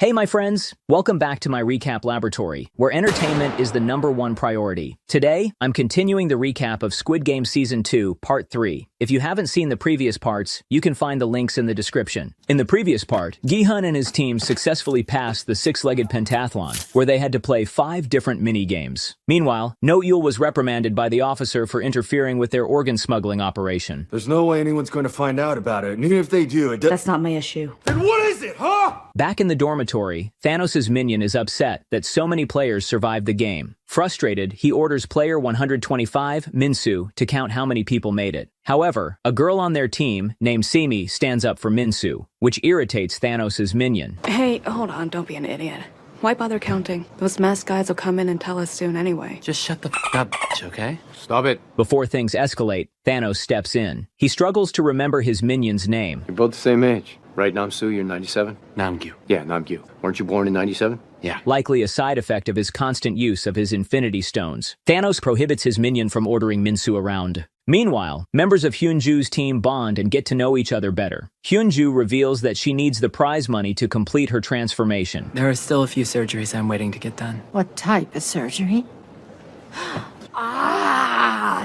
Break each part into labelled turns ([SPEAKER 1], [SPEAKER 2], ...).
[SPEAKER 1] Hey my friends, welcome back to my recap laboratory, where entertainment is the #1 priority. Today, I'm continuing the recap of Squid Game Season 2, Part 3. If you haven't seen the previous parts, you can find the links in the description. In the previous part, Gi-hun and his team successfully passed the six-legged pentathlon, where they had to play 5 different mini-games. Meanwhile, No-Yul was reprimanded by the officer for interfering with their organ smuggling operation.
[SPEAKER 2] There's no way anyone's going to find out about it, and even if they do,
[SPEAKER 3] That's not my issue.
[SPEAKER 2] Then what is it, huh?
[SPEAKER 1] Back in the dormitory, Thanos' minion is upset that so many players survived the game. Frustrated, he orders player 125, Minsu, to count how many people made it. However, a girl on their team, named Simi, stands up for Minsu, which irritates Thanos' minion.
[SPEAKER 3] Hey, hold on, don't be an idiot. Why bother counting? Those masked guys will come in and tell us soon anyway.
[SPEAKER 4] Just shut the f up, bitch, okay?
[SPEAKER 2] Stop it.
[SPEAKER 1] Before things escalate, Thanos steps in. He struggles to remember his minion's name.
[SPEAKER 5] You're both the same age. Right, Namsu, you're 97?
[SPEAKER 4] Namgyu.
[SPEAKER 5] Yeah, Namgyu. Weren't you born in 97?
[SPEAKER 4] Yeah.
[SPEAKER 1] Likely a side effect of his constant use of his Infinity Stones. Thanos prohibits his minion from ordering Minsu around. Meanwhile, members of Hyunju's team bond and get to know each other better. Hyunju reveals that she needs the prize money to complete her transformation.
[SPEAKER 4] There are still a few surgeries I'm waiting to get done.
[SPEAKER 6] What type of surgery?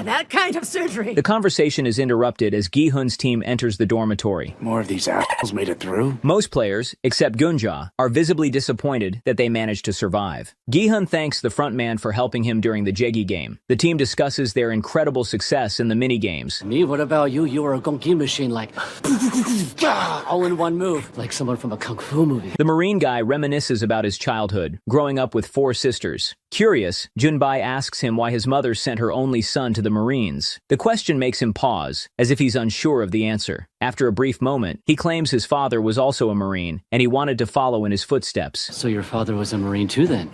[SPEAKER 6] That kind of surgery.
[SPEAKER 1] The conversation is interrupted as Gi-hun's team enters the dormitory.
[SPEAKER 7] More of these assholes made it through?
[SPEAKER 1] Most players, except Gunja, are visibly disappointed that they managed to survive. Gi-hun thanks the frontman for helping him during the Jegi game. The team discusses their incredible success in the mini-games.
[SPEAKER 8] Me? What about you? You were a gonki machine, like all in one move, like someone from a kung fu movie.
[SPEAKER 1] The Marine guy reminisces about his childhood, growing up with 4 sisters. Curious, Junbai asks him why his mother sent her only son to the Marines. The question makes him pause, as if he's unsure of the answer. After a brief moment, he claims his father was also a Marine, and he wanted to follow in his footsteps.
[SPEAKER 8] So your father was a Marine too, then?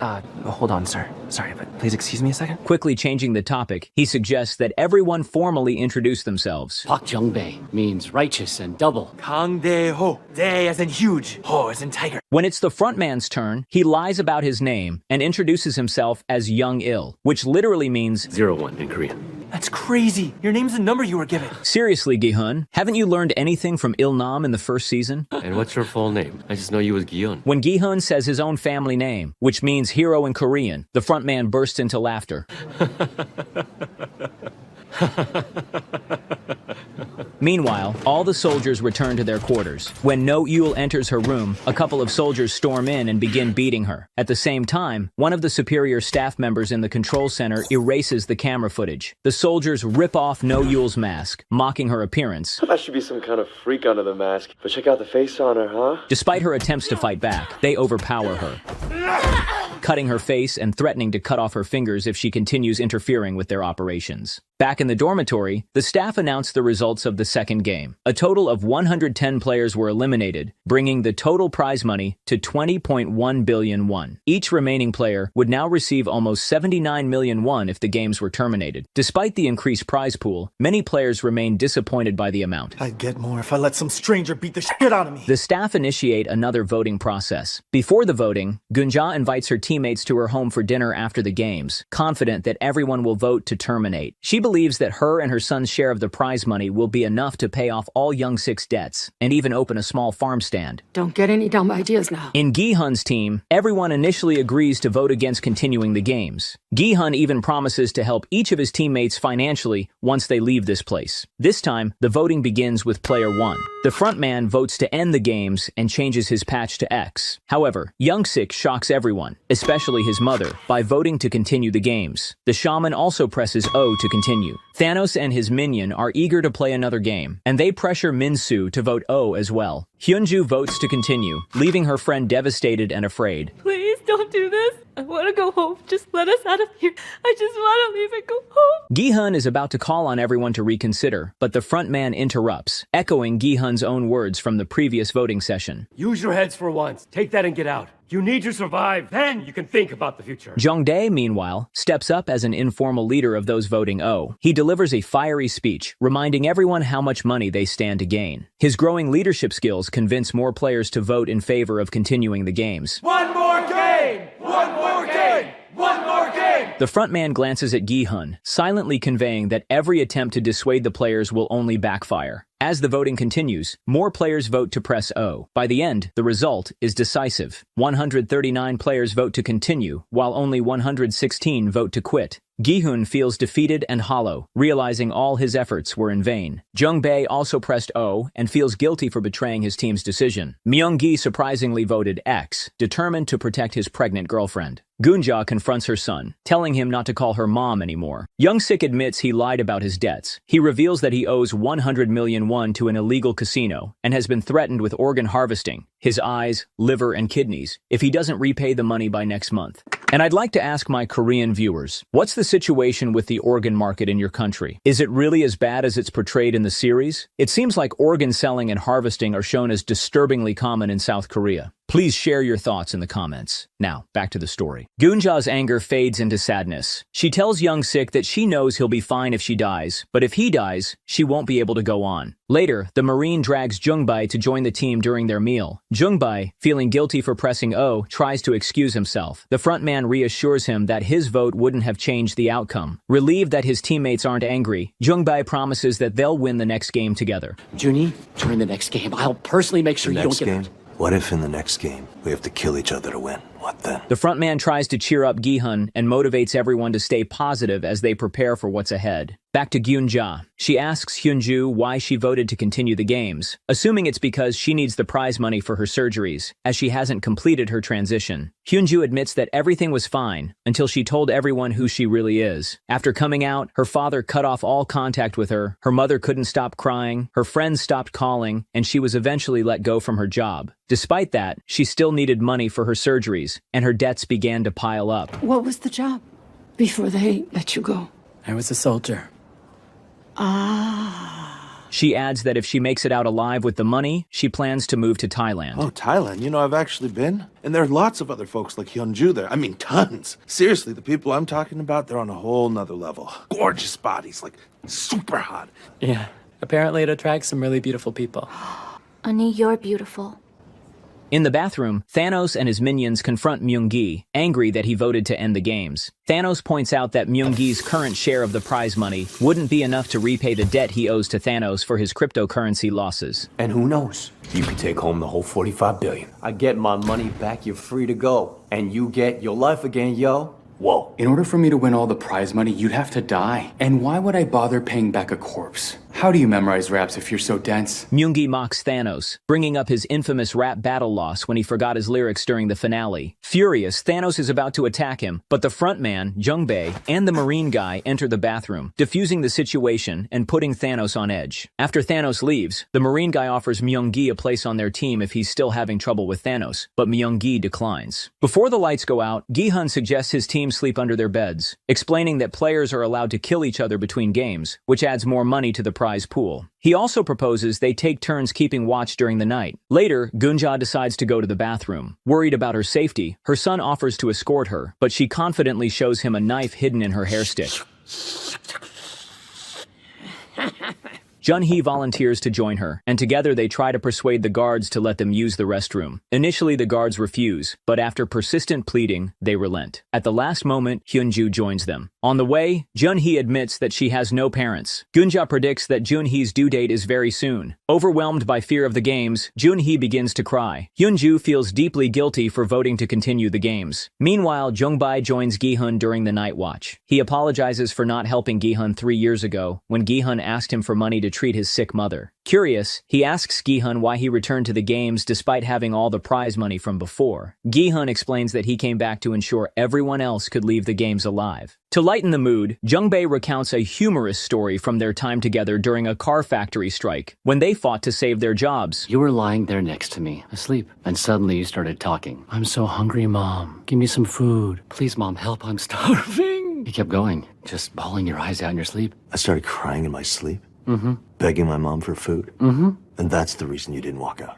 [SPEAKER 4] Hold on, sir. Sorry, but please excuse me a second.
[SPEAKER 1] Quickly changing the topic, he suggests that everyone formally introduce themselves.
[SPEAKER 8] Pak Jung-bae means righteous and double.
[SPEAKER 4] Kang-dae-ho. Dae as in huge, ho as in tiger.
[SPEAKER 1] When it's the frontman's turn, he lies about his name and introduces himself as Young-il, which literally means
[SPEAKER 5] 01 in Korean.
[SPEAKER 4] That's crazy. Your name's the number you were given.
[SPEAKER 1] Seriously, Gi-hun, haven't you learned anything from Il-nam in the first season?
[SPEAKER 5] And what's your full name? I just know you as Gi-hun.
[SPEAKER 1] When Gi-hun says his own family name, which means hero in Korean, the frontman bursts into laughter. Meanwhile, all the soldiers return to their quarters. When No-Yul enters her room, a couple of soldiers storm in and begin beating her. At the same time, one of the superior staff members in the control center erases the camera footage. The soldiers rip off No-Yul's mask, mocking her appearance.
[SPEAKER 5] That should be some kind of freak under the mask. But check out the face on her, huh?
[SPEAKER 1] Despite her attempts to fight back, they overpower her, cutting her face and threatening to cut off her fingers if she continues interfering with their operations. Back in the dormitory, the staff announced the results of the second game. A total of 110 players were eliminated, bringing the total prize money to 20.1 billion won. Each remaining player would now receive almost 79 million won if the games were terminated. Despite the increased prize pool, many players remained disappointed by the amount.
[SPEAKER 7] I'd get more if I let some stranger beat the shit out of me.
[SPEAKER 1] The staff initiate another voting process. Before the voting, Gunja invites her teammates to her home for dinner after the games, confident that everyone will vote to terminate. She believes that her and her son's share of the prize money will be enough to pay off all Young-sik's debts and even open a small farm stand.
[SPEAKER 6] Don't get any dumb ideas now.
[SPEAKER 1] In Gi-hun's team, everyone initially agrees to vote against continuing the games. Gi-hun even promises to help each of his teammates financially once they leave this place. This time, the voting begins with player 1. The frontman votes to end the games and changes his patch to X. However, Young-sik shocks everyone, especially his mother, by voting to continue the games. The shaman also presses O to continue. Thanos and his minion are eager to play another game, and they pressure Minsu to vote O as well. Hyunju votes to continue, leaving her friend devastated and afraid.
[SPEAKER 3] Please don't do this. I want to go home. Just let us out of here. I just want to leave and go home.
[SPEAKER 1] Gi-hun is about to call on everyone to reconsider, but the frontman interrupts, echoing Gi-hun's own words from the previous voting session.
[SPEAKER 9] Use your heads for once. Take that and get out. You need to survive. Then you can think about the future.
[SPEAKER 1] Jung-dae, meanwhile, steps up as an informal leader of those voting O. He delivers a fiery speech, reminding everyone how much money they stand to gain. His growing leadership skills convince more players to vote in favor of continuing the games.
[SPEAKER 9] One more game! One more game! One more game!
[SPEAKER 1] The frontman glances at Gi-hun, silently conveying that every attempt to dissuade the players will only backfire. As the voting continues, more players vote to press O. By the end, the result is decisive. 139 players vote to continue, while only 116 vote to quit. Gi-hun feels defeated and hollow, realizing all his efforts were in vain. Jung-bae also pressed O and feels guilty for betraying his team's decision. Myung-gi surprisingly voted X, determined to protect his pregnant girlfriend. Gunja confronts her son, telling him not to call her mom anymore. Young-sik admits he lied about his debts. He reveals that he owes 100 million won to an illegal casino and has been threatened with organ harvesting, his eyes, liver, and kidneys, if he doesn't repay the money by next month. And I'd like to ask my Korean viewers, what's the situation with the organ market in your country? Is it really as bad as it's portrayed in the series? It seems like organ selling and harvesting are shown as disturbingly common in South Korea. Please share your thoughts in the comments. Now, back to the story. Gunja's anger fades into sadness. She tells Young-sik that she knows he'll be fine if she dies, but if he dies, she won't be able to go on. Later, the Marine drags Jung-bae to join the team during their meal. Jung-bae, feeling guilty for pressing O, tries to excuse himself. The frontman reassures him that his vote wouldn't have changed the outcome. Relieved that his teammates aren't angry, Jung-bae promises that they'll win the next game together.
[SPEAKER 8] Junie, during the next game, I'll personally make sure you don't get hurt.
[SPEAKER 10] What if in the next game, we have to kill each other to win? What then?
[SPEAKER 1] The frontman tries to cheer up Gi-hun and motivates everyone to stay positive as they prepare for what's ahead. Back to Gyunja. She asks Hyunju why she voted to continue the games, assuming it's because she needs the prize money for her surgeries, as she hasn't completed her transition. Hyunju admits that everything was fine until she told everyone who she really is. After coming out, her father cut off all contact with her, her mother couldn't stop crying, her friends stopped calling, and she was eventually let go from her job. Despite that, she still needed money for her surgeries, and her debts began to pile up.
[SPEAKER 6] What was the job before they let you go?
[SPEAKER 8] I was a soldier.
[SPEAKER 1] She adds that if she makes it out alive with the money, she plans to move to Thailand.
[SPEAKER 7] Oh, Thailand. You know, I've actually been. And there are lots of other folks like Hyunju there. I mean, tons. Seriously, the people I'm talking about, they're on a whole nother level. Gorgeous bodies, like super hot.
[SPEAKER 8] Yeah, apparently it attracts some really beautiful people.
[SPEAKER 3] Honey, you're beautiful.
[SPEAKER 1] In the bathroom, Thanos and his minions confront Myung-gi, angry that he voted to end the games. Thanos points out that Myung-gi's current share of the prize money wouldn't be enough to repay the debt he owes to Thanos for his cryptocurrency losses.
[SPEAKER 10] And who knows? You could take home the whole 45 billion.
[SPEAKER 11] I get my money back, you're free to go. And you get your life again, yo.
[SPEAKER 12] Whoa. In order for me to win all the prize money, you'd have to die. And why would I bother paying back a corpse? How do you memorize raps if you're so dense?
[SPEAKER 1] Myung-gi mocks Thanos, bringing up his infamous rap battle loss when he forgot his lyrics during the finale. Furious, Thanos is about to attack him, but the frontman, Jung-bae, and the Marine guy enter the bathroom, diffusing the situation and putting Thanos on edge. After Thanos leaves, the Marine guy offers Myung-gi a place on their team if he's still having trouble with Thanos, but Myung-gi declines. Before the lights go out, Gi-hun suggests his team sleep under their beds, explaining that players are allowed to kill each other between games, which adds more money to the prize pool. He also proposes they take turns keeping watch during the night. Later, Gunja decides to go to the bathroom. Worried about her safety, her son offers to escort her, but she confidently shows him a knife hidden in her hairstick. Jun-hee volunteers to join her, and together they try to persuade the guards to let them use the restroom. Initially, the guards refuse, but after persistent pleading, they relent. At the last moment, Hyunju joins them. On the way, Jun-hee admits that she has no parents. Gunja predicts that Jun-hee's due date is very soon. Overwhelmed by fear of the games, Jun-hee begins to cry. Hyunju feels deeply guilty for voting to continue the games. Meanwhile, Jung-bae joins Gi-hun during the night watch. He apologizes for not helping Gi-hun 3 years ago, when Gi-hun asked him for money to treat his sick mother. Curious, he asks Gi-hun why he returned to the games despite having all the prize money from before. Gi-hun explains that he came back to ensure everyone else could leave the games alive. To lighten the mood, Jung-bae recounts a humorous story from their time together during a car factory strike, when they fought to save their jobs.
[SPEAKER 8] You were lying there next to me, asleep, and suddenly you started talking. I'm so hungry, Mom. Give me some food. Please, Mom, help. I'm starving. You kept going, just bawling your eyes out in your sleep.
[SPEAKER 10] I started crying in my sleep.
[SPEAKER 8] Mm-hmm.
[SPEAKER 10] Begging my mom for food.
[SPEAKER 8] Mm-hmm.
[SPEAKER 10] And that's the reason you didn't walk out.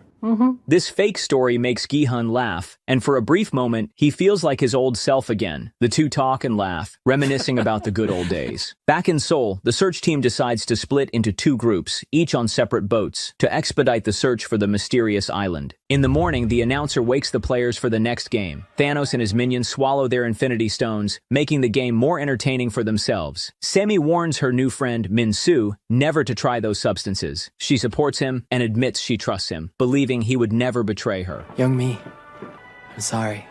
[SPEAKER 1] This fake story makes Gi-hun laugh, and for a brief moment, he feels like his old self again. The two talk and laugh, reminiscing about the good old days. Back in Seoul, the search team decides to split into two groups, each on separate boats, to expedite the search for the mysterious island. In the morning, the announcer wakes the players for the next game. Thanos and his minions swallow their Infinity Stones, making the game more entertaining for themselves. Semi warns her new friend, Min-soo, never to try those substances. She supports him and admits she trusts him, believing he would never betray her.
[SPEAKER 11] Young-mi, I'm sorry.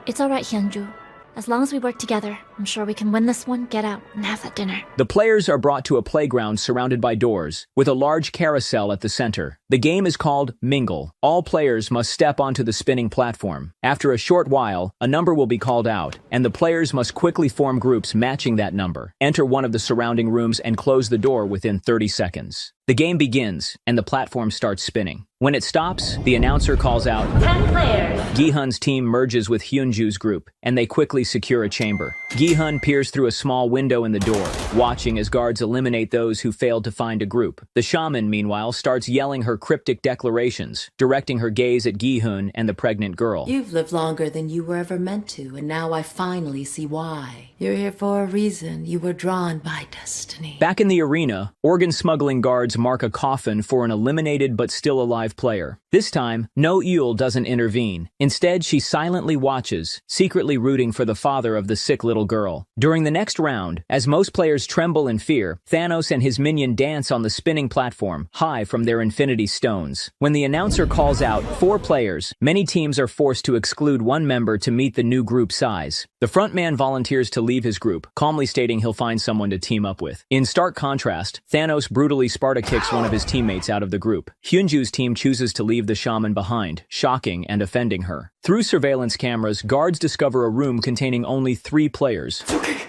[SPEAKER 3] It's alright, Hyunju. As long as we work together, I'm sure we can win this one, get out, and have that dinner.
[SPEAKER 1] The players are brought to a playground surrounded by doors, with a large carousel at the center. The game is called Mingle. All players must step onto the spinning platform. After a short while, a number will be called out, and the players must quickly form groups matching that number, enter one of the surrounding rooms, and close the door within 30 seconds. The game begins, and the platform starts spinning. When it stops, the announcer calls out,
[SPEAKER 3] 10 players!
[SPEAKER 1] Gi-hun's team merges with Hyunju's group, and they quickly secure a chamber. Gi-hun peers through a small window in the door, watching as guards eliminate those who failed to find a group. The shaman, meanwhile, starts yelling her cryptic declarations, directing her gaze at Gi-hun and the pregnant girl.
[SPEAKER 13] You've lived longer than you were ever meant to, and now I finally see why. You're here for a reason. You were drawn by destiny.
[SPEAKER 1] Back in the arena, organ smuggling guards mark a coffin for an eliminated but still alive player. This time, No Yul doesn't intervene. Instead, she silently watches, secretly rooting for the father of the sick little girl. During the next round, as most players tremble in fear, Thanos and his minion dance on the spinning platform, high from their Infinity Stones. When the announcer calls out 4 players, many teams are forced to exclude one member to meet the new group size. The frontman volunteers to leave his group, calmly stating he'll find someone to team up with. In stark contrast, Thanos brutally Sparta kicks one of his teammates out of the group. Hyunju's team chooses to leave the shaman behind, shocking and offending her. Through surveillance cameras, guards discover a room containing only 3 players.
[SPEAKER 11] It's okay.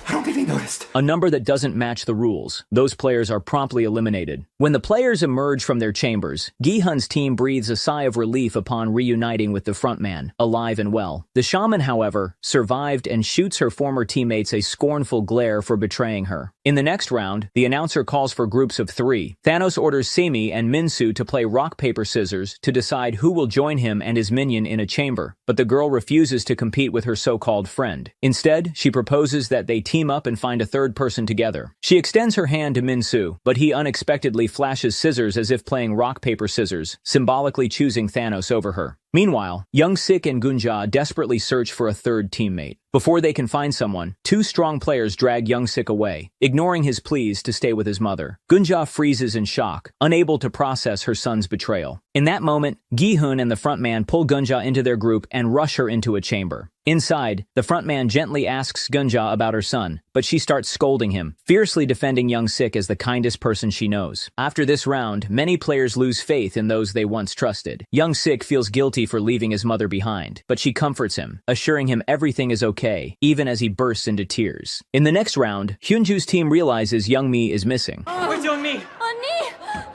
[SPEAKER 11] I don't think they noticed.
[SPEAKER 1] A number that doesn't match the rules. Those players are promptly eliminated. When the players emerge from their chambers, Gi-hun's team breathes a sigh of relief upon reuniting with the frontman, alive and well. The shaman, however, survived and shoots her former teammates a scornful glare for betraying her. In the next round, the announcer calls for groups of 3. Thanos orders Semi and Min-soo to play rock, paper, scissors to decide who will join him and his minion in a chamber, but the girl refuses to compete with her so-called friend. Instead, she proposes that they team up and find a third person together. She extends her hand to Min-soo, but he unexpectedly flashes scissors as if playing rock, paper, scissors, symbolically choosing Thanos over her. Meanwhile, Young-sik and Gunja desperately search for a third teammate. Before they can find someone, 2 strong players drag Young-sik away, ignoring his pleas to stay with his mother. Gunja freezes in shock, unable to process her son's betrayal. In that moment, Gi-hun and the frontman pull Gunja into their group and rush her into a chamber. Inside, the frontman gently asks Gunja about her son, but she starts scolding him, fiercely defending Young-sik as the kindest person she knows. After this round, many players lose faith in those they once trusted. Young-sik feels guilty for leaving his mother behind, but she comforts him, assuring him everything is okay, even as he bursts into tears. In the next round, Hyunju's team realizes Young-mi is missing.
[SPEAKER 4] Where's Young-mi?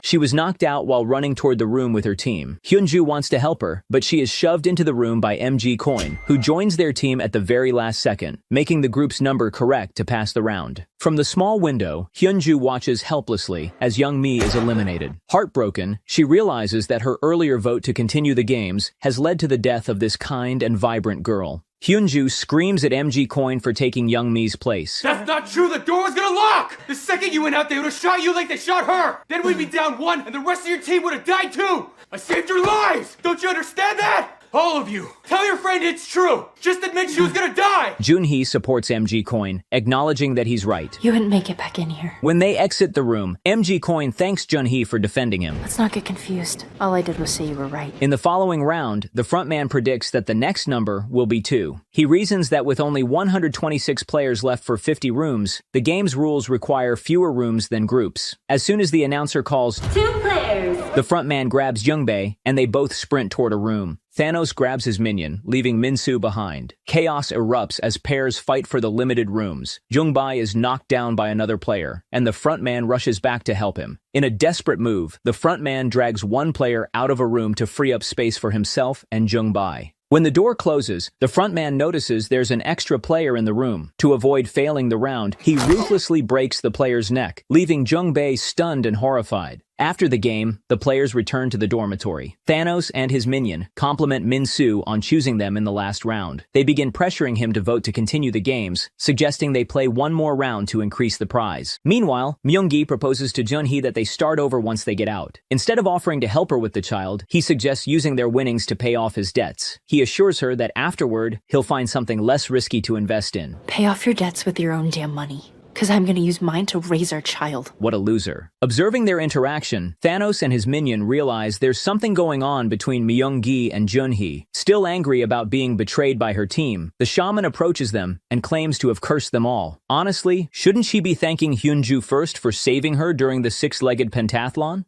[SPEAKER 1] She was knocked out while running toward the room with her team. Hyunju wants to help her, but she is shoved into the room by MG Coin, who joins their team at the very last second, making the group's number correct to pass the round. From the small window, Hyunju watches helplessly as Young-mi is eliminated. Heartbroken, she realizes that her earlier vote to continue the games has led to the death of this kind and vibrant girl. Hyunju screams at MG Coin for taking Young-mi's place.
[SPEAKER 4] That's not true! The door was gonna lock! The second you went out, they would have shot you like they shot her! Then we'd be down 1, and the rest of your team would have died too! I saved your lives! Don't you understand that? All of you! Tell your friend it's true! Just admit she was gonna die!
[SPEAKER 1] Junhee supports MG Coin, acknowledging that he's right.
[SPEAKER 3] You wouldn't make it back in here.
[SPEAKER 1] When they exit the room, MG Coin thanks Junhee for defending him.
[SPEAKER 3] Let's not get confused. All I did was say you were right.
[SPEAKER 1] In the following round, the frontman predicts that the next number will be 2. He reasons that with only 126 players left for 50 rooms, the game's rules require fewer rooms than groups. As soon as the announcer calls
[SPEAKER 3] 2 players,
[SPEAKER 1] the frontman grabs Youngbae, and they both sprint toward a room. Thanos grabs his minion, leaving Min-soo behind. Chaos erupts as pairs fight for the limited rooms. Jungbae is knocked down by another player, and the frontman rushes back to help him. In a desperate move, the frontman drags one player out of a room to free up space for himself and Jungbae. When the door closes, the frontman notices there's an extra player in the room. To avoid failing the round, he ruthlessly breaks the player's neck, leaving Jungbae stunned and horrified. After the game, the players return to the dormitory. Thanos and his minion compliment Min-soo on choosing them in the last round. They begin pressuring him to vote to continue the games, suggesting they play one more round to increase the prize. Meanwhile, Myung-gi proposes to Jun-hee that they start over once they get out. Instead of offering to help her with the child, he suggests using their winnings to pay off his debts. He assures her that afterward, he'll find something less risky to invest in.
[SPEAKER 14] Pay off your debts with your own damn money, because I'm going to use mine to raise our child.
[SPEAKER 1] What a loser. Observing their interaction, Thanos and his minion realize there's something going on between Myung-gi and Jun-hee. Still angry about being betrayed by her team, the shaman approaches them and claims to have cursed them all. Honestly, shouldn't she be thanking Hyunju first for saving her during the six-legged pentathlon?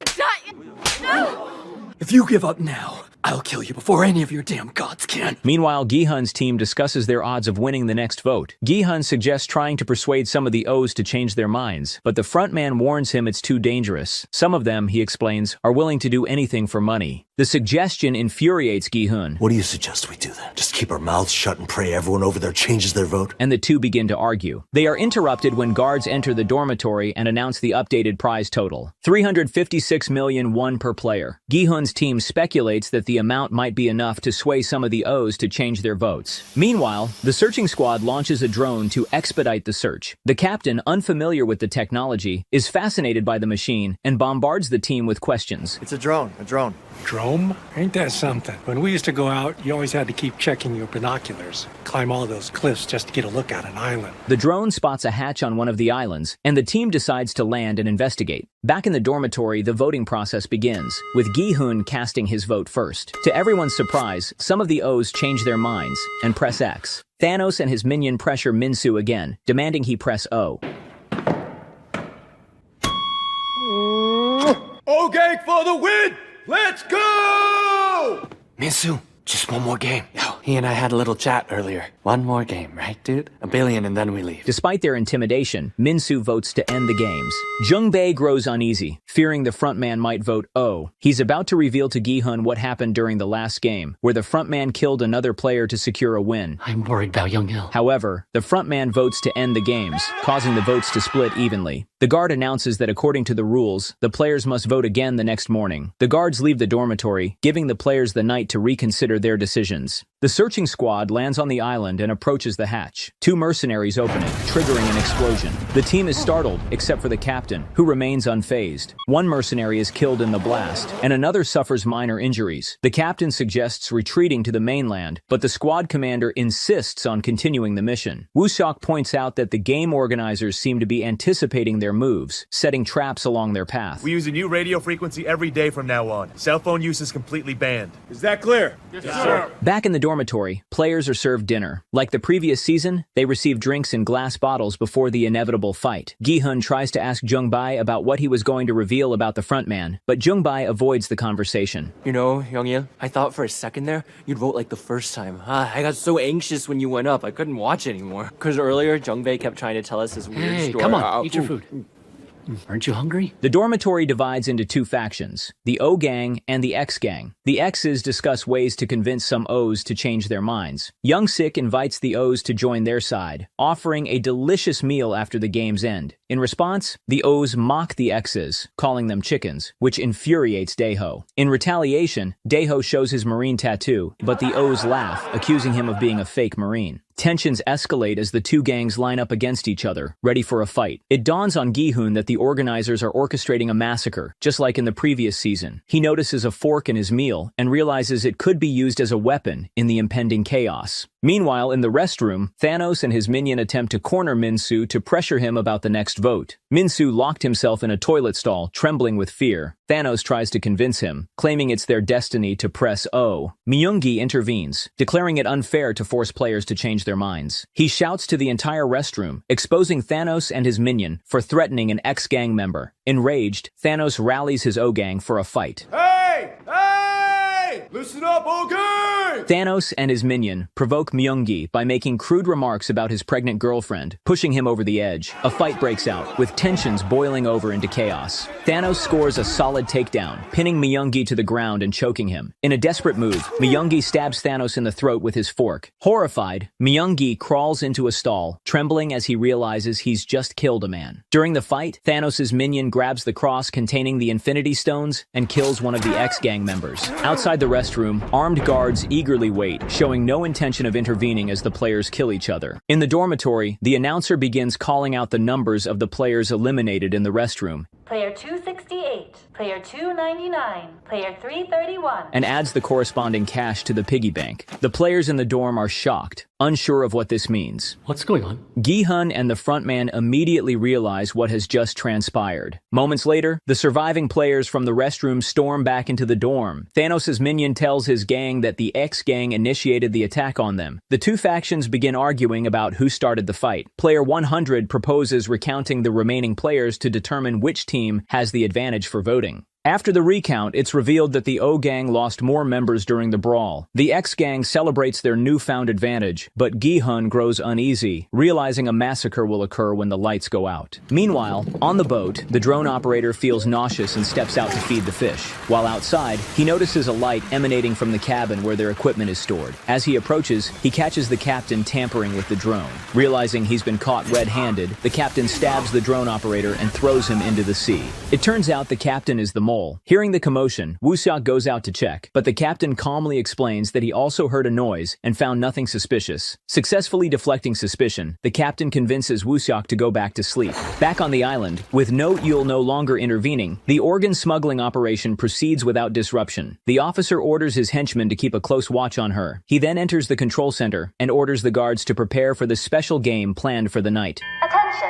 [SPEAKER 14] No!
[SPEAKER 15] If you give up now, I'll kill you before any of your damn gods can.
[SPEAKER 1] Meanwhile, Gi-hun's team discusses their odds of winning the next vote. Gi-hun suggests trying to persuade some of the O's to change their minds, but the frontman warns him it's too dangerous. Some of them, he explains, are willing to do anything for money. The suggestion infuriates Gi-hun.
[SPEAKER 10] What do you suggest we do then? Just keep our mouths shut and pray everyone over there changes their vote?
[SPEAKER 1] And the two begin to argue. They are interrupted when guards enter the dormitory and announce the updated prize total. 356 million won per player. Gi-hun's team speculates that the amount might be enough to sway some of the O's to change their votes. Meanwhile, the searching squad launches a drone to expedite the search. The captain, unfamiliar with the technology, is fascinated by the machine and bombards the team with questions.
[SPEAKER 16] It's a drone.
[SPEAKER 17] Drone? Ain't that something? When we used to go out, you always had to keep checking your binoculars. Climb all those cliffs just to get a look at an island.
[SPEAKER 1] The drone spots a hatch on one of the islands, and the team decides to land and investigate. Back in the dormitory, the voting process begins, with Gi-hun casting his vote first. To everyone's surprise, some of the O's change their minds and press X. Thanos and his minion pressure Min-soo again, demanding he press O.
[SPEAKER 2] O gang for the win! Let's go!
[SPEAKER 15] Min-soo, just one more game. Yo, he and I had a little chat earlier. One more game, right, dude? $1 billion and then we leave.
[SPEAKER 1] Despite their intimidation, Min-soo votes to end the games. Jung-bae grows uneasy, fearing the frontman might vote O. He's about to reveal to Gi-hun what happened during the last game, where the frontman killed another player to secure a win.
[SPEAKER 8] I'm worried about Young-il.
[SPEAKER 1] However, the frontman votes to end the games, causing the votes to split evenly. The guard announces that according to the rules, the players must vote again the next morning. The guards leave the dormitory, giving the players the night to reconsider their decisions. The searching squad lands on the island and approaches the hatch. Two mercenaries open it, triggering an explosion. The team is startled, except for the captain, who remains unfazed. One mercenary is killed in the blast, and another suffers minor injuries. The captain suggests retreating to the mainland, but the squad commander insists on continuing the mission. Woo-seok points out that the game organizers seem to be anticipating their moves, setting traps along their path.
[SPEAKER 18] We use a new radio frequency every day from now on. Cell phone use is completely banned.
[SPEAKER 2] Is that clear?
[SPEAKER 18] Yes, sir.
[SPEAKER 1] Back in the dormitory, players are served dinner. Like the previous season, they receive drinks in glass bottles before the inevitable fight. Gi-hun tries to ask Jung-bae about what he was going to reveal about the frontman, but Jung-bae avoids the conversation.
[SPEAKER 15] You know, Young-il, I thought for a second there, you'd vote like the first time. I got so anxious when you went up, I couldn't watch anymore. Because earlier, Jung-bae kept trying to tell us his weird
[SPEAKER 8] Hey,
[SPEAKER 15] story.
[SPEAKER 8] come on, eat your food. Aren't you hungry?
[SPEAKER 1] The dormitory divides into two factions, the O gang and the X gang. The X's discuss ways to convince some O's to change their minds. Young-sik invites the O's to join their side, offering a delicious meal after the game's end. In response, the O's mock the X's, calling them chickens, which infuriates Daeho. In retaliation, Daeho shows his Marine tattoo, but the O's laugh, accusing him of being a fake Marine. Tensions escalate as the two gangs line up against each other, ready for a fight. It dawns on Gi-hun that the organizers are orchestrating a massacre, just like in the previous season. He notices a fork in his meal and realizes it could be used as a weapon in the impending chaos. Meanwhile, in the restroom, Thanos and his minion attempt to corner Min-soo to pressure him about the next vote. Min-soo locked himself in a toilet stall, trembling with fear. Thanos tries to convince him, claiming it's their destiny to press O. Myung-gi intervenes, declaring it unfair to force players to change their minds. He shouts to the entire restroom, exposing Thanos and his minion for threatening an ex-gang member. Enraged, Thanos rallies his O-gang for a fight.
[SPEAKER 2] Hey! Listen up, okay?
[SPEAKER 1] Thanos and his minion provoke Myung-gi by making crude remarks about his pregnant girlfriend, pushing him over the edge. A fight breaks out, with tensions boiling over into chaos. Thanos scores a solid takedown, pinning Myung-gi to the ground and choking him. In a desperate move, Myung-gi stabs Thanos in the throat with his fork. Horrified, Myung-gi crawls into a stall, trembling as he realizes he's just killed a man. During the fight, Thanos' minion grabs the cross containing the Infinity Stones and kills one of the X-Gang members. Outside the restroom, armed guards eagerly wait, showing no intention of intervening as the players kill each other. In the dormitory, the announcer begins calling out the numbers of the players eliminated in the restroom.
[SPEAKER 16] Player 268, player 299, player 331.
[SPEAKER 1] And adds the corresponding cash to the piggy bank. The players in the dorm are shocked, unsure of what this means.
[SPEAKER 8] What's going on?
[SPEAKER 1] Gi-hun and the frontman immediately realize what has just transpired. Moments later, the surviving players from the restroom storm back into the dorm. Thanos' minion tells his gang that the X-Gang initiated the attack on them. The two factions begin arguing about who started the fight. Player 100 proposes recounting the remaining players to determine which team has the advantage for voting. After the recount, it's revealed that the O-Gang lost more members during the brawl. The X-Gang celebrates their newfound advantage, but Gi-hun grows uneasy, realizing a massacre will occur when the lights go out. Meanwhile, on the boat, the drone operator feels nauseous and steps out to feed the fish. While outside, he notices a light emanating from the cabin where their equipment is stored. As he approaches, he catches the captain tampering with the drone. Realizing he's been caught red-handed, the captain stabs the drone operator and throws him into the sea. It turns out the captain is the mole. Hearing the commotion, Woo-seok goes out to check, but the captain calmly explains that he also heard a noise and found nothing suspicious. Successfully deflecting suspicion, the captain convinces Woo-seok to go back to sleep. Back on the island, with no Yul no longer intervening, the organ smuggling operation proceeds without disruption. The officer orders his henchmen to keep a close watch on her. He then enters the control center and orders the guards to prepare for the special game planned for the night.
[SPEAKER 16] Attention!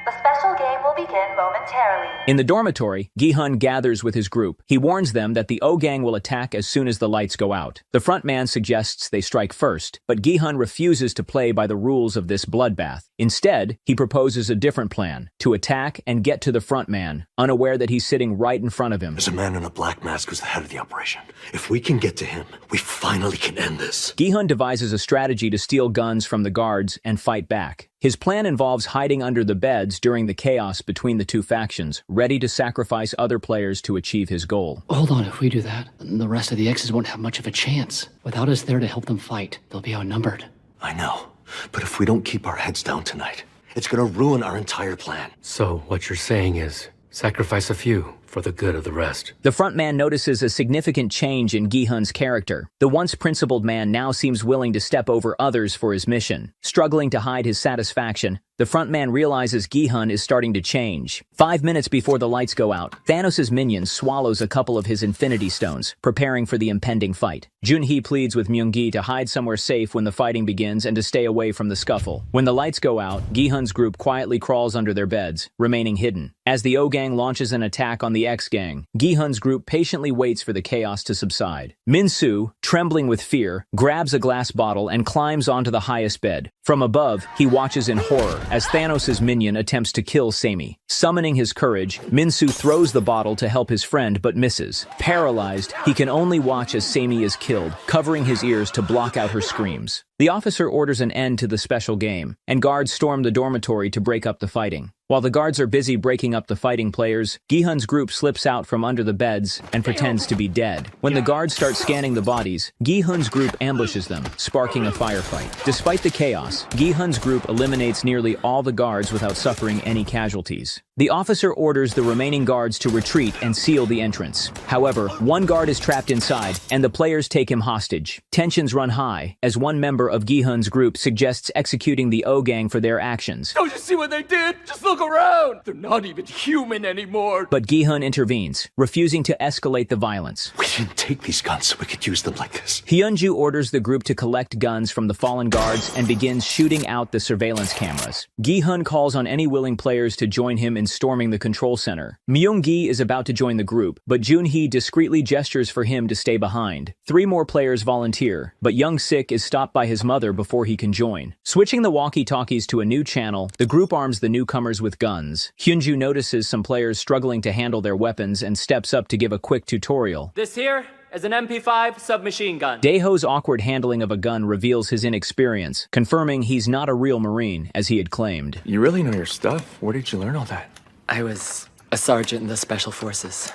[SPEAKER 16] The special game will begin momentarily.
[SPEAKER 1] In the dormitory, Gi-hun gathers with his group. He warns them that the O-Gang will attack as soon as the lights go out. The frontman suggests they strike first, but Gi-hun refuses to play by the rules of this bloodbath. Instead, he proposes a different plan, to attack and get to the frontman, unaware that he's sitting right in front of him.
[SPEAKER 10] There's a man in a black mask who's the head of the operation. If we can get to him, we finally can end this.
[SPEAKER 1] Gi-hun devises a strategy to steal guns from the guards and fight back. His plan involves hiding under the beds during the chaos between the two factions, ready to sacrifice other players to achieve his goal.
[SPEAKER 8] Hold on, if we do that, the rest of the X's won't have much of a chance. Without us there to help them fight, they'll be outnumbered.
[SPEAKER 10] I know, but if we don't keep our heads down tonight, it's gonna ruin our entire plan.
[SPEAKER 9] So what you're saying is, sacrifice a few for the good of the rest.
[SPEAKER 1] The frontman notices a significant change in Gi-hun's character. The once principled man now seems willing to step over others for his mission. Struggling to hide his satisfaction, the frontman realizes Gi-hun is starting to change. 5 minutes before the lights go out, Thanos' minion swallows a couple of his Infinity Stones, preparing for the impending fight. Jun-hee pleads with Myung-gi to hide somewhere safe when the fighting begins and to stay away from the scuffle. When the lights go out, Gi-hun's group quietly crawls under their beds, remaining hidden. As the O-Gang launches an attack on the X-Gang, Gi-hun's group patiently waits for the chaos to subside. Min-soo, trembling with fear, grabs a glass bottle and climbs onto the highest bed. From above, he watches in horror as Thanos' minion attempts to kill Sammy. Summoning his courage, Min-soo throws the bottle to help his friend but misses. Paralyzed, he can only watch as Sammy is killed, covering his ears to block out her screams. The officer orders an end to the special game, and guards storm the dormitory to break up the fighting. While the guards are busy breaking up the fighting players, Gi-hun's group slips out from under the beds and pretends to be dead. When the guards start scanning the bodies, Gi-hun's group ambushes them, sparking a firefight. Despite the chaos, Gi-hun's group eliminates nearly all the guards without suffering any casualties. The officer orders the remaining guards to retreat and seal the entrance. However, one guard is trapped inside, and the players take him hostage. Tensions run high, as one member of Gi-hun's group suggests executing the O-Gang for their actions.
[SPEAKER 19] Don't you see what they did? Just look around! They're not even human anymore!
[SPEAKER 1] But Gi-hun intervenes, refusing to escalate the violence.
[SPEAKER 10] We didn't take these guns so we could use them like this.
[SPEAKER 1] Hyunju orders the group to collect guns from the fallen guards and begins shooting out the surveillance cameras. Gi-hun calls on any willing players to join him in storming the control center. Myung-gi is about to join the group, but Jun-hee discreetly gestures for him to stay behind. 3 more players volunteer, but Young-sik is stopped by his mother before he can join. Switching the walkie-talkies to a new channel, the group arms the newcomers with guns. Hyunju notices some players struggling to handle their weapons and steps up to give a quick tutorial.
[SPEAKER 19] This here
[SPEAKER 15] as an MP5 submachine gun.
[SPEAKER 1] Daeho's awkward handling of a gun reveals his inexperience, confirming he's not a real Marine, as he had claimed.
[SPEAKER 20] You really know your stuff. Where did you learn all that?
[SPEAKER 15] I was a sergeant in the Special Forces.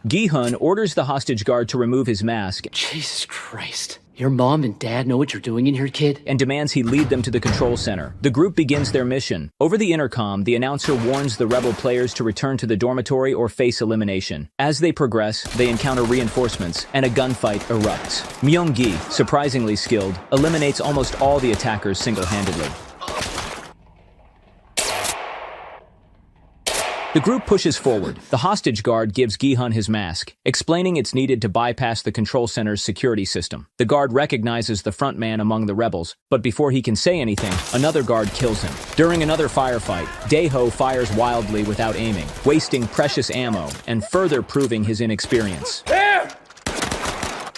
[SPEAKER 1] Gi-hun orders the hostage guard to remove his mask.
[SPEAKER 8] Jesus Christ. Your mom and dad know what you're doing in here, kid?
[SPEAKER 1] And demands he lead them to the control center. The group begins their mission. Over the intercom, the announcer warns the rebel players to return to the dormitory or face elimination. As they progress, they encounter reinforcements, and a gunfight erupts. Myung-gi, surprisingly skilled, eliminates almost all the attackers single-handedly. The group pushes forward. The hostage guard gives Gi-hun his mask, explaining it's needed to bypass the control center's security system. The guard recognizes the front man among the rebels, but before he can say anything, another guard kills him. During another firefight, Daeho fires wildly without aiming, wasting precious ammo and further proving his inexperience.
[SPEAKER 19] There!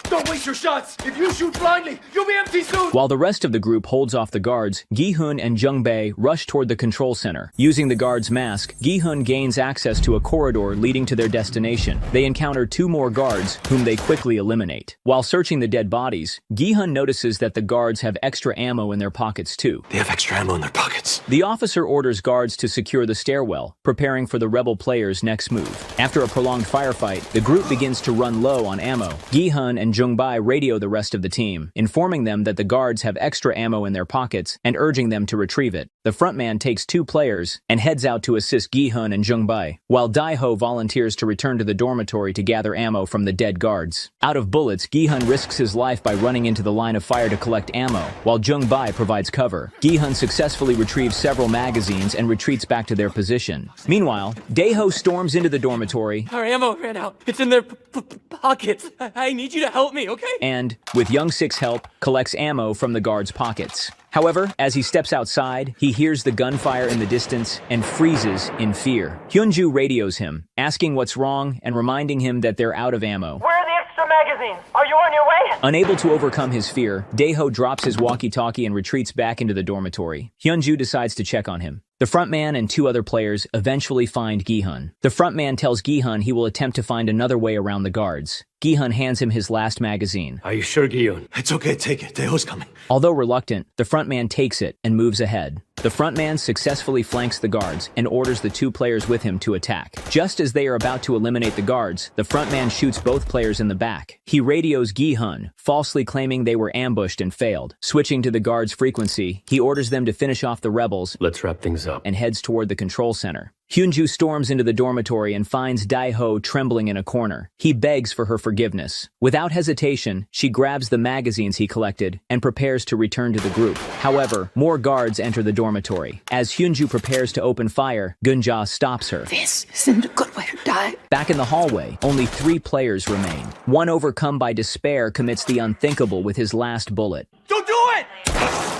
[SPEAKER 19] Don't waste your shots! If you shoot blindly, you'll be empty soon!
[SPEAKER 1] While the rest of the group holds off the guards, Gi-hun and Jung-bae rush toward the control center. Using the guard's mask, Gi-hun gains access to a corridor leading to their destination. They encounter 2 more guards, whom they quickly eliminate. While searching the dead bodies, Gi-hun notices that the guards have extra ammo in their pockets too.
[SPEAKER 10] They have extra ammo in their pockets.
[SPEAKER 1] The officer orders guards to secure the stairwell, preparing for the rebel players' next move. After a prolonged firefight, the group begins to run low on ammo. Gi-hun and Jung-bae radio the rest of the team, informing them that the guards have extra ammo in their pockets and urging them to retrieve it. The frontman takes 2 players and heads out to assist Gi-hun and Jung-bae, while Daeho volunteers to return to the dormitory to gather ammo from the dead guards. Out of bullets, Gi-hun risks his life by running into the line of fire to collect ammo, while Jung-bae provides cover. Gi-hun successfully retrieves several magazines and retreats back to their position. Meanwhile, Daeho storms into the dormitory.
[SPEAKER 15] Our ammo ran out. It's in their pockets. I need you to help me, okay?
[SPEAKER 1] And, with Young-sik's help, collects ammo from the guards' pockets. However, as he steps outside, he hears the gunfire in the distance and freezes in fear. Hyunju radios him, asking what's wrong and reminding him that they're out of ammo.
[SPEAKER 19] Where are the extra magazines? Are you on your way?
[SPEAKER 1] Unable to overcome his fear, Daeho drops his walkie-talkie and retreats back into the dormitory. Hyunju decides to check on him. The frontman and 2 other players eventually find Gi-hun. The frontman tells Gi-hun he will attempt to find another way around the guards. Gi-hun hands him his last magazine.
[SPEAKER 10] Are you sure, Gi-hun? It's okay, take it. Daeho's coming.
[SPEAKER 1] Although reluctant, the frontman takes it and moves ahead. The frontman successfully flanks the guards and orders the 2 players with him to attack. Just as they are about to eliminate the guards, the frontman shoots both players in the back. He radios Gi-hun, falsely claiming they were ambushed and failed. Switching to the guards' frequency, he orders them to finish off the rebels.
[SPEAKER 10] Let's wrap things up.
[SPEAKER 1] And heads toward the control center. Hyunju storms into the dormitory and finds Daeho trembling in a corner. He begs for her forgiveness. Without hesitation, she grabs the magazines he collected and prepares to return to the group. However, more guards enter the dormitory. As Hyunju prepares to open fire, Gunja stops her.
[SPEAKER 6] This isn't a good way to die.
[SPEAKER 1] Back in the hallway, only 3 players remain. One, overcome by despair, commits the unthinkable with his last bullet.
[SPEAKER 19] Don't do it!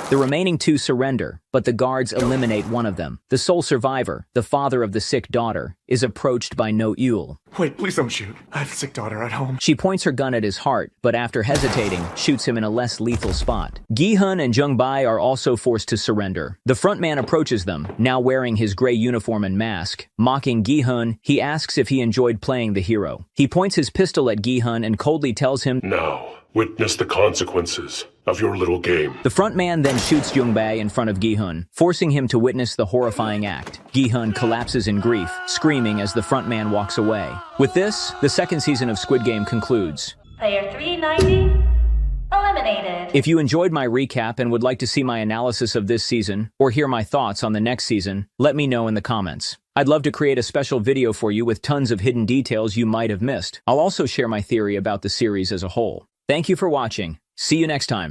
[SPEAKER 1] The remaining 2 surrender, but the guards eliminate one of them. The sole survivor, the father of the sick daughter, is approached by No Yul.
[SPEAKER 20] Wait, please don't shoot. I have a sick daughter at home.
[SPEAKER 1] She points her gun at his heart, but after hesitating, shoots him in a less lethal spot. Gi-hun and Jung-bae are also forced to surrender. The frontman approaches them, now wearing his gray uniform and mask. Mocking Gi-hun, he asks if he enjoyed playing the hero. He points his pistol at Gi-hun and coldly tells him,
[SPEAKER 21] "Now, witness the consequences of your little game."
[SPEAKER 1] The frontman then shoots Jung-bae in front of Gi-hun, forcing him to witness the horrifying act. Gi-hun collapses in grief, screaming as the frontman walks away. With this, the 2nd season of Squid Game concludes.
[SPEAKER 16] Player 390 eliminated.
[SPEAKER 1] If you enjoyed my recap and would like to see my analysis of this season, or hear my thoughts on the next season, let me know in the comments. I'd love to create a special video for you with tons of hidden details you might have missed. I'll also share my theory about the series as a whole. Thank you for watching. See you next time.